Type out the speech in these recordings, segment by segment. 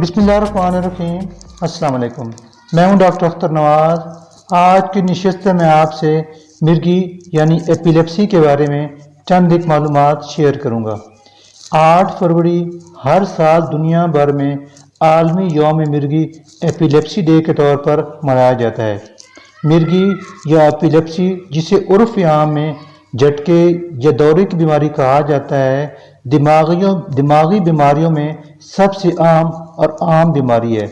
بسم اللہ الرحمن الرحیم۔ السلام علیکم، میں ہوں ڈاکٹر اختر نواز۔ آج کی نشست میں آپ سے مرگی یعنی ایپیلیپسی کے بارے میں چند ایک معلومات شیئر کروں گا۔ 8 فروری ہر سال دنیا بھر میں عالمی یوم مرگی ایپیلیپسی ڈے کے طور پر منایا جاتا ہے۔ مرگی یا ایپیلیپسی، جسے عرف عام میں جھٹکے یا دورے کی بیماری کہا جاتا ہے، دماغی بیماریوں میں سب سے عام بیماری ہے۔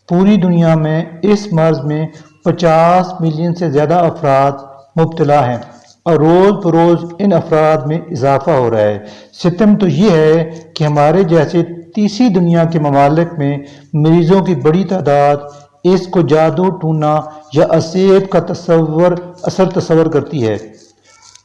پوری دنیا میں اس مرض میں 50 ملین سے زیادہ افراد مبتلا ہیں اور روز بروز ان افراد میں اضافہ ہو رہا ہے۔ ستم تو یہ ہے کہ ہمارے جیسے تیسری دنیا کے ممالک میں مریضوں کی بڑی تعداد اس کو جادو ٹونا یا اسیب کا اثر تصور کرتی ہے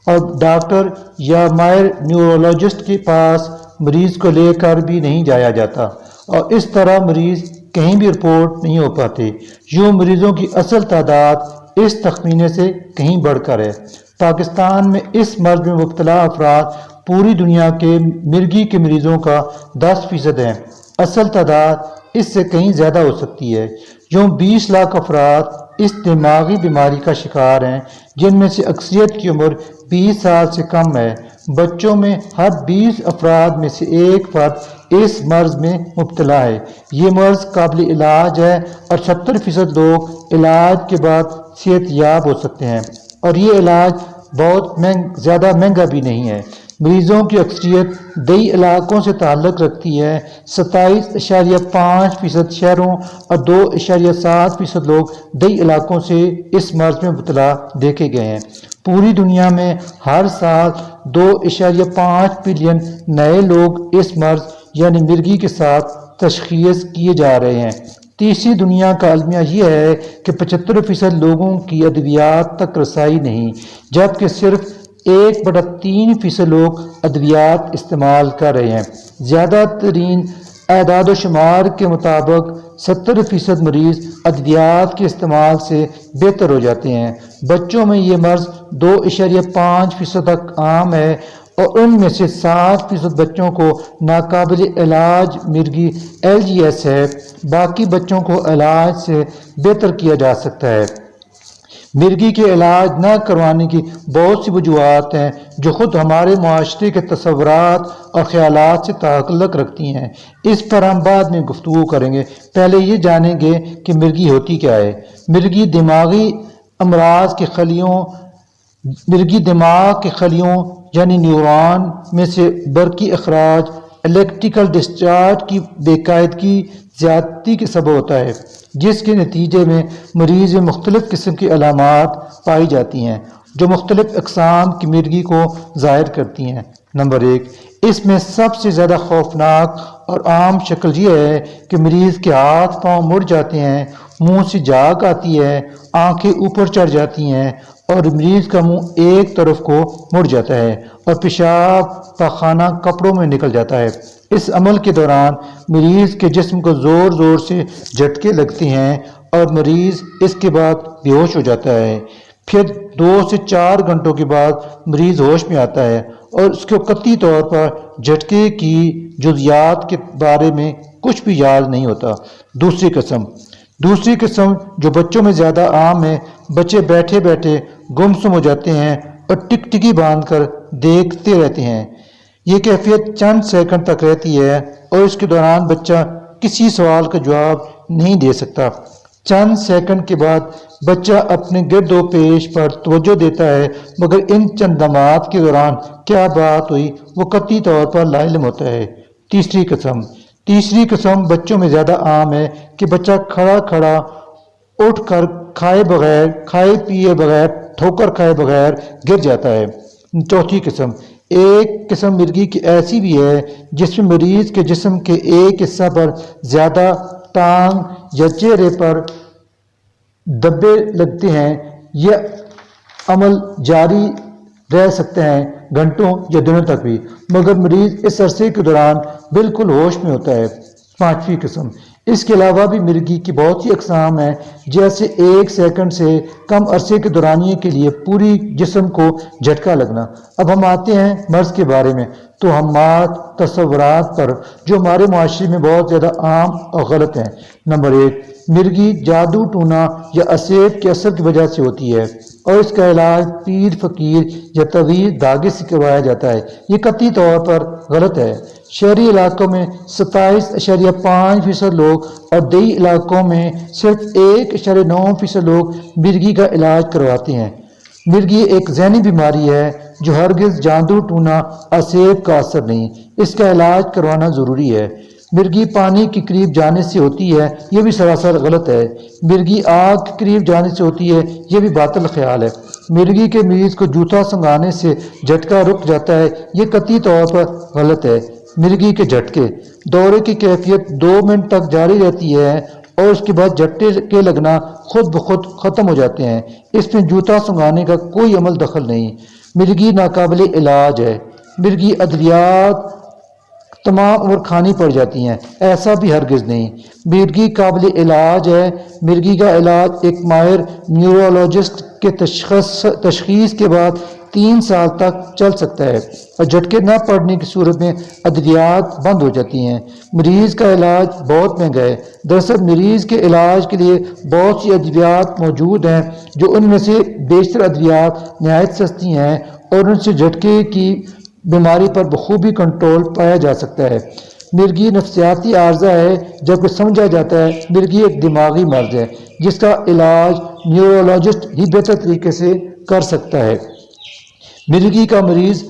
اور ڈاکٹر یا ماہر نیورولوجسٹ کے پاس مریض کو لے کر بھی نہیں جایا جاتا اور اس طرح مریض کہیں بھی رپورٹ نہیں ہو پاتے۔ یوں مریضوں کی اصل تعداد اس تخمینے سے کہیں بڑھ کر ہے۔ پاکستان میں اس مرض میں مبتلا افراد پوری دنیا کے مرگی کے مریضوں کا 10% ہیں۔ اصل تعداد اس سے کہیں زیادہ ہو سکتی ہے۔ یوں 20 لاکھ افراد اس دماغی بیماری کا شکار ہیں، جن میں سے اکثریت کی عمر 20 سال سے کم ہے۔ بچوں میں ہر 20 افراد میں سے ایک فرد اس مرض میں مبتلا ہے۔ یہ مرض قابل علاج ہے اور 70% لوگ علاج کے بعد صحت یاب ہو سکتے ہیں، اور یہ علاج بہت زیادہ مہنگا بھی نہیں ہے۔ مریضوں کی اکثریت دیہی علاقوں سے تعلق رکھتی ہے۔ 27.5% شہروں اور 2.7% لوگ دیہی علاقوں سے اس مرض میں مبتلا دیکھے گئے ہیں۔ پوری دنیا میں ہر سال 2.5 بلین نئے لوگ اس مرض یعنی مرگی کے ساتھ تشخیص کیے جا رہے ہیں۔ تیسری دنیا کا المیہ یہ ہے کہ 75% لوگوں کی ادویات تک رسائی نہیں، جبکہ صرف 1/3% لوگ ادویات استعمال کر رہے ہیں۔ زیادہ ترین اعداد و شمار کے مطابق 70% مریض ادویات کے استعمال سے بہتر ہو جاتے ہیں۔ بچوں میں یہ مرض 2.5% تک عام ہے اور ان میں سے 60% بچوں کو ناقابل علاج مرگی LGS ہے۔ باقی بچوں کو علاج سے بہتر کیا جا سکتا ہے۔ مرگی کے علاج نہ کروانے کی بہت سی وجوہات ہیں جو خود ہمارے معاشرے کے تصورات اور خیالات سے تعلق رکھتی ہیں۔ اس پر ہم بعد میں گفتگو کریں گے۔ پہلے یہ جانیں گے کہ مرگی ہوتی کیا ہے۔ مرگی دماغی امراض کے دماغ کے خلیوں یعنی نیورون میں سے برقی اخراج الیکٹریکل ڈسچارج کی بے قاعدگی زیادتی کے سبب ہوتا ہے، جس کے نتیجے میں مریض میں مختلف قسم کی علامات پائی جاتی ہیں جو مختلف اقسام کی مرگی کو ظاہر کرتی ہیں۔ نمبر 1، اس میں سب سے زیادہ خوفناک اور عام شکل یہ ہے کہ مریض کے ہاتھ پاؤں مڑ جاتے ہیں، منہ سے جھاگ آتی ہے، آنکھیں اوپر چڑھ جاتی ہیں اور مریض کا منہ ایک طرف کو مڑ جاتا ہے اور پیشاب پاخانہ کپڑوں میں نکل جاتا ہے۔ اس عمل کے دوران مریض کے جسم کو زور زور سے جھٹکے لگتے ہیں اور مریض اس کے بعد بے ہوش ہو جاتا ہے۔ پھر 2 سے 4 گھنٹوں کے بعد مریض ہوش میں آتا ہے اور اس کو قطعی طور پر جھٹکے کی جزیات کے بارے میں کچھ بھی یاد نہیں ہوتا۔ دوسری قسم جو بچوں میں زیادہ عام ہے، بچے بیٹھے بیٹھے گمسم ہو جاتے ہیں اور ٹکٹکی باندھ کر دیکھتے رہتے ہیں۔ یہ کیفیت چند سیکنڈ تک رہتی ہے اور اس کے دوران بچہ کسی سوال کا جواب نہیں دے سکتا۔ چند سیکنڈ کے بعد بچہ اپنے گرد و پیش پر توجہ دیتا ہے، مگر ان چند لمحات کے دوران کیا بات ہوئی وہ قطعی طور پر لا علم ہوتا ہے۔ تیسری قسم بچوں میں زیادہ عام ہے کہ بچہ کھڑا اٹھ کر کھائے پیے بغیر ٹھوکر کھائے بغیر گر جاتا ہے۔ چوتھی قسم، ایک قسم مرگی کی ایسی بھی ہے جس میں مریض کے جسم کے ایک حصہ پر زیادہ ٹانگ یا چہرے پر دبے لگتے ہیں۔ یہ عمل جاری رہ سکتے ہیں گھنٹوں یا دنوں تک بھی، مگر مریض اس عرصے کے دوران بالکل ہوش میں ہوتا ہے۔ 5ویں قسم، اس کے علاوہ بھی مرگی کی بہت سی اقسام ہیں، جیسے 1 سیکنڈ سے کم عرصے کے دورانیے کے لیے پوری جسم کو جھٹکا لگنا۔ اب ہم آتے ہیں مرض کے بارے میں، توہمات، تصورات پر جو ہمارے معاشرے میں بہت زیادہ عام اور غلط ہیں۔ نمبر 1، مرگی جادو ٹونا یا اسیب کے اثر کی وجہ سے ہوتی ہے اور اس کا علاج پیر، فقیر یا طویل دھاگے سے کروایا جاتا ہے۔ یہ قطعی طور پر غلط ہے۔ شہری علاقوں میں 27.5% لوگ اور دیہی علاقوں میں صرف 1.9% لوگ مرگی کا علاج کرواتے ہیں۔ مرگی ایک ذہنی بیماری ہے جو ہرگز جادو ٹونا، اسیب کا اثر نہیں۔ اس کا علاج کروانا ضروری ہے۔ مرگی پانی کے قریب جانے سے ہوتی ہے، یہ بھی سراسر غلط ہے۔ مرگی آگ کے قریب جانے سے ہوتی ہے، یہ بھی باطل خیال ہے۔ مرگی کے مریض کو جوتا سنگانے سے جھٹکا رک جاتا ہے، یہ قطعی طور پر غلط ہے۔ مرگی کے جھٹکے دورے کی کیفیت 2 منٹ تک جاری رہتی ہے اور اس کے بعد جھٹکے لگنا خود بخود ختم ہو جاتے ہیں۔ اس میں جوتا سنگانے کا کوئی عمل دخل نہیں۔ مرگی ناقابل علاج ہے۔ مرگی ادویات تمام عمر کھانی پڑ جاتی ہیں، ایسا بھی ہرگز نہیں۔ مرگی قابل علاج ہے۔ مرگی کا علاج ایک ماہر نیورولوجسٹ کے تشخیص کے بعد 3 سال تک چل سکتا ہے اور جھٹکے نہ پڑنے کی صورت میں ادویات بند ہو جاتی ہیں۔ مریض کا علاج بہت مہنگا ہے۔ دراصل مریض کے علاج کے لیے بہت سی ادویات موجود ہیں، جو ان میں سے بیشتر ادویات نہایت سستی ہیں اور ان سے جھٹکے کی بیماری پر بخوبی کنٹرول پایا جا سکتا ہے۔ مرگی نفسیاتی عارضہ ہے، جبکہ سمجھا جاتا ہے مرگی ایک دماغی مرض ہے جس کا علاج نیورولوجسٹ ہی بہتر طریقے سے کر سکتا ہے۔ مرگی کا مریض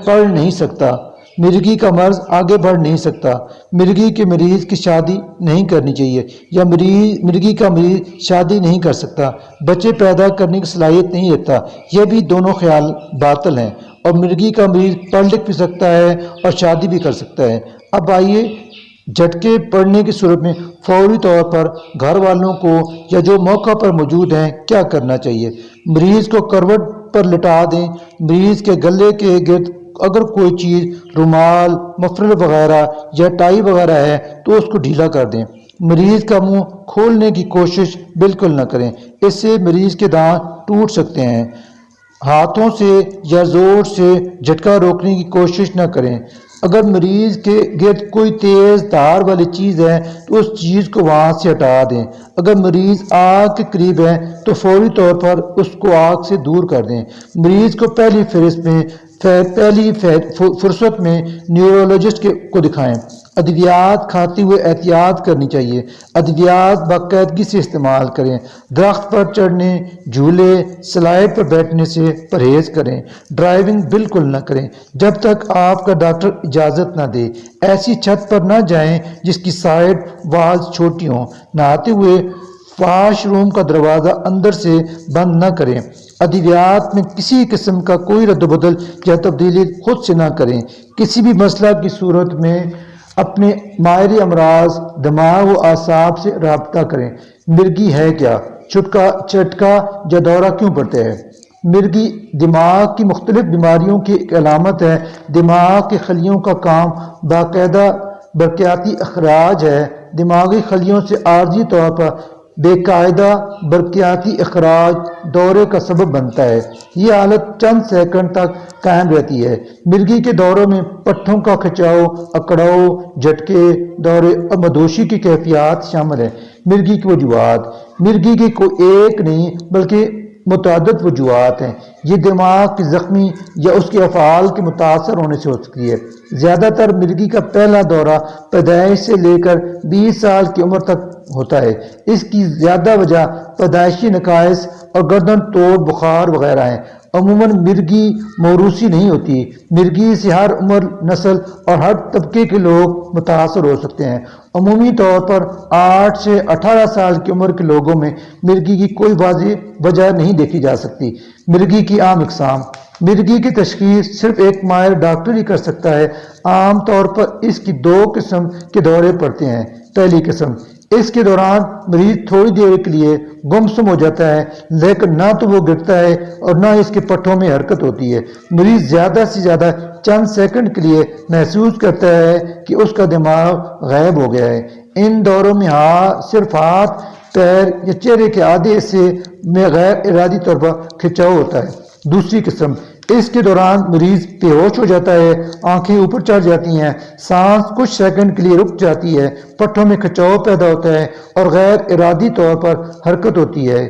پڑھ نہیں سکتا۔ مرگی کا مرض آگے بڑھ نہیں سکتا۔ مرگی کے مریض کی شادی نہیں کرنی چاہیے یا مرگی کا مریض شادی نہیں کر سکتا، بچے پیدا کرنے کی صلاحیت نہیں رکھتا، یہ بھی دونوں خیال باطل ہیں۔ اور مرگی کا مریض پڑھ لکھ بھی سکتا ہے اور شادی بھی کر سکتا ہے۔ اب آئیے جھٹکے پڑنے کی صورت میں فوری طور پر گھر والوں کو یا جو موقع پر موجود ہیں کیا کرنا چاہیے۔ مریض کو کروٹ پر لٹا دیں۔ مریض کے گلے کے گرد اگر کوئی چیز، رومال، مفرل وغیرہ یا ٹائی وغیرہ ہے تو اس کو ڈھیلا کر دیں۔ مریض کا منہ کھولنے کی کوشش بالکل نہ کریں، اس سے مریض کے دانت ٹوٹ سکتے ہیں۔ ہاتھوں سے یا زور سے جھٹکا روکنے کی کوشش نہ کریں۔ اگر مریض کے گرد کوئی تیز دھار والی چیز ہے تو اس چیز کو وہاں سے ہٹا دیں۔ اگر مریض آگ کے قریب ہے تو فوری طور پر اس کو آگ سے دور کر دیں۔ مریض کو پہلی فرصت میں نیورولوجسٹ کو دکھائیں۔ ادویات کھاتے ہوئے احتیاط کرنی چاہیے۔ ادویات باقاعدگی سے استعمال کریں۔ درخت پر چڑھنے، جھولے، سلائڈ پر بیٹھنے سے پرہیز کریں۔ ڈرائیونگ بالکل نہ کریں جب تک آپ کا ڈاکٹر اجازت نہ دے۔ ایسی چھت پر نہ جائیں جس کی سائڈ والز چھوٹی ہوں۔ نہاتے ہوئے واش روم کا دروازہ اندر سے بند نہ کریں۔ ادویات میں کسی قسم کا کوئی رد و بدل یا تبدیلی خود سے نہ کریں۔ کسی بھی مسئلہ کی صورت میں اپنے ماہر امراض دماغ و اعصاب سے رابطہ کریں۔ مرگی ہے کیا؟ چٹکا یا دورہ کیوں پڑتا ہے؟ مرگی دماغ کی مختلف بیماریوں کی ایک علامت ہے۔ دماغ کے خلیوں کا کام باقاعدہ برقیاتی اخراج ہے۔ دماغی خلیوں سے عارضی طور پر بے قاعدہ برقیاتی اخراج دورے کا سبب بنتا ہے۔ یہ حالت چند سیکنڈ تک قائم رہتی ہے۔ مرگی کے دوروں میں پٹھوں کا کھچاؤ، اکڑاؤ، جھٹکے، دورے اور مدوشی کی کیفیات شامل ہیں۔ مرگی کی وجوہات: مرگی کی کوئی ایک نہیں بلکہ متعدد وجوہات ہیں۔ یہ دماغ کی زخمی یا اس کے افعال کے متاثر ہونے سے ہو سکتی ہے۔ زیادہ تر مرگی کا پہلا دورہ پیدائش سے لے کر 20 سال کی عمر تک ہوتا ہے۔ اس کی زیادہ وجہ پیدائشی نقائص اور گردن توڑ بخار وغیرہ ہیں۔ عموماً مرگی موروثی نہیں ہوتی۔ مرگی سے ہر عمر، نسل اور ہر طبقے کے لوگ متاثر ہو سکتے ہیں۔ عمومی طور پر 8 سے 18 سال کی عمر کے لوگوں میں مرگی کی کوئی واضح وجہ نہیں دیکھی جا سکتی۔ مرگی کی عام اقسام: مرگی کی تشخیص صرف ایک ماہر ڈاکٹر ہی کر سکتا ہے۔ عام طور پر اس کی 2 قسم کے دورے پڑتے ہیں۔ پہلی قسم اس کے دوران مریض تھوڑی دیر کے لیے گمسم ہو جاتا ہے، لیکن نہ تو وہ گرتا ہے اور نہ اس کے پٹھوں میں حرکت ہوتی ہے۔ مریض زیادہ سے زیادہ چند سیکنڈ کے لیے محسوس کرتا ہے کہ اس کا دماغ غائب ہو گیا ہے۔ ان دوروں میں صرف ہاتھ، پیر یا چہرے کے آدھے حصے میں غیر ارادی طور پر کھنچاؤ ہوتا ہے۔ دوسری قسم، اس کے دوران مریض بے ہوش ہو جاتا ہے، آنکھیں اوپر چڑھ جاتی ہیں، سانس کچھ سیکنڈ کے لیے رک جاتی ہے، پٹھوں میں کھچاؤ پیدا ہوتا ہے اور غیر ارادی طور پر حرکت ہوتی ہے،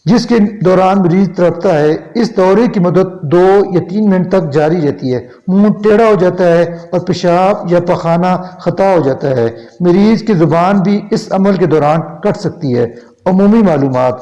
جس کے دوران مریض تڑپتا ہے۔ اس دورے کی مدت 2 یا 3 منٹ تک جاری رہتی ہے۔ منہ ٹیڑھا ہو جاتا ہے اور پیشاب یا پخانہ خطا ہو جاتا ہے۔ مریض کی زبان بھی اس عمل کے دوران کٹ سکتی ہے۔ عمومی معلومات: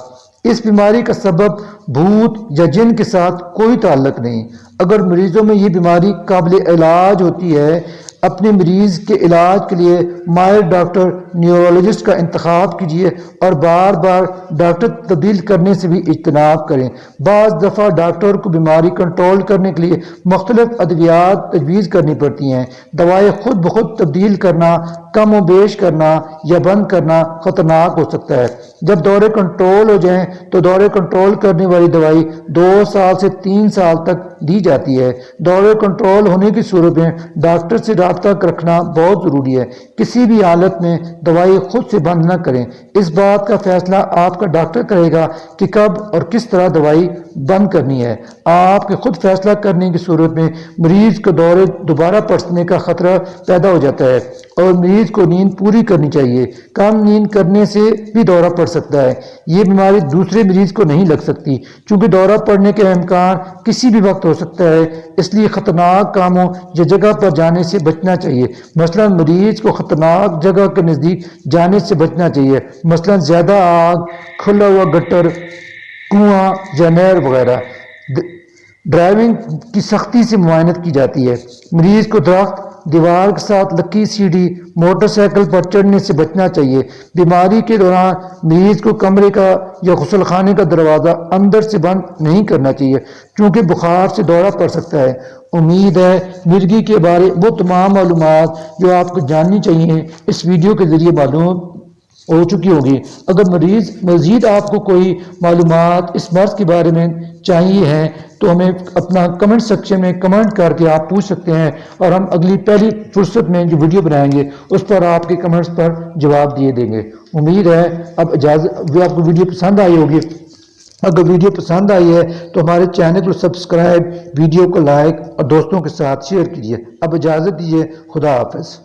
اس بیماری کا سبب بھوت یا جن کے ساتھ کوئی تعلق نہیں۔ اگر مریضوں میں یہ بیماری قابل علاج ہوتی ہے، اپنے مریض کے علاج کے لیے ماہر ڈاکٹر نیورولوجسٹ کا انتخاب کیجیے اور بار بار ڈاکٹر تبدیل کرنے سے بھی اجتناب کریں۔ بعض دفعہ ڈاکٹر کو بیماری کنٹرول کرنے کے لیے مختلف ادویات تجویز کرنی پڑتی ہیں۔ دوائیں خود بخود تبدیل کرنا، کم و بیش کرنا یا بند کرنا خطرناک ہو سکتا ہے۔ جب دورے کنٹرول ہو جائیں تو دورے کنٹرول کرنے والی دوائی 2 سال سے 3 سال تک دی جاتی ہے۔ دورے کنٹرول ہونے کی صورت میں ڈاکٹر سے رابطہ رکھنا بہت ضروری ہے۔ کسی بھی حالت میں دوائی خود سے بند نہ کریں۔ اس بات کا فیصلہ آپ کا ڈاکٹر کرے گا کہ کب اور کس طرح دوائی بند کرنی ہے۔ آپ کے خود فیصلہ کرنے کی صورت میں مریض کو دورے دوبارہ پڑنے کا خطرہ پیدا ہو جاتا ہے اور مریض کو نیند پوری کرنی چاہیے۔ کم نیند کرنے سے بھی دورہ پڑ سکتا ہے۔ یہ بیماری دوسرے مریض کو نہیں لگ سکتی، چونکہ دورہ پڑنے کا امکان کسی بھی وقت ہو سکتا ہے، اس لیے خطرناک کاموں یا جگہ پر جانے سے بچنا چاہیے۔ مثلا مریض کو خطرناک جگہ کے نزدیک جانے سے بچنا چاہیے، مثلا زیادہ آگ، کھلا ہوا گٹر، کنواں یا نہر وغیرہ۔ ڈرائیونگ کی سختی سے معائنت کی جاتی ہے۔ مریض کو درخت، دیوار کے ساتھ لکی سیڑھی، موٹر سائیکل پر چڑھنے سے بچنا چاہیے۔ بیماری کے دوران مریض کو کمرے کا یا غسل خانے کا دروازہ اندر سے بند نہیں کرنا چاہیے، چونکہ بخار سے دورہ پڑ سکتا ہے۔ امید ہے مرگی کے بارے وہ تمام معلومات جو آپ کو جاننی چاہیے اس ویڈیو کے ذریعے معلوم ہو چکی ہوگی۔ اگر مزید آپ کو کوئی معلومات اس مرض کے بارے میں چاہیے ہیں تو ہمیں اپنا کمنٹ سیکشن میں کمنٹ کر کے آپ پوچھ سکتے ہیں، اور ہم اگلی پہلی فرصت میں جو ویڈیو بنائیں گے اس پر آپ کے کمنٹس پر جواب دیے دیں گے۔ امید ہے اب آپ کو ویڈیو پسند آئی ہوگی۔ اگر ویڈیو پسند آئی ہے تو ہمارے چینل کو سبسکرائب، ویڈیو کو لائک اور دوستوں کے ساتھ شیئر کیجیے۔ اب اجازت دیجیے، خدا حافظ۔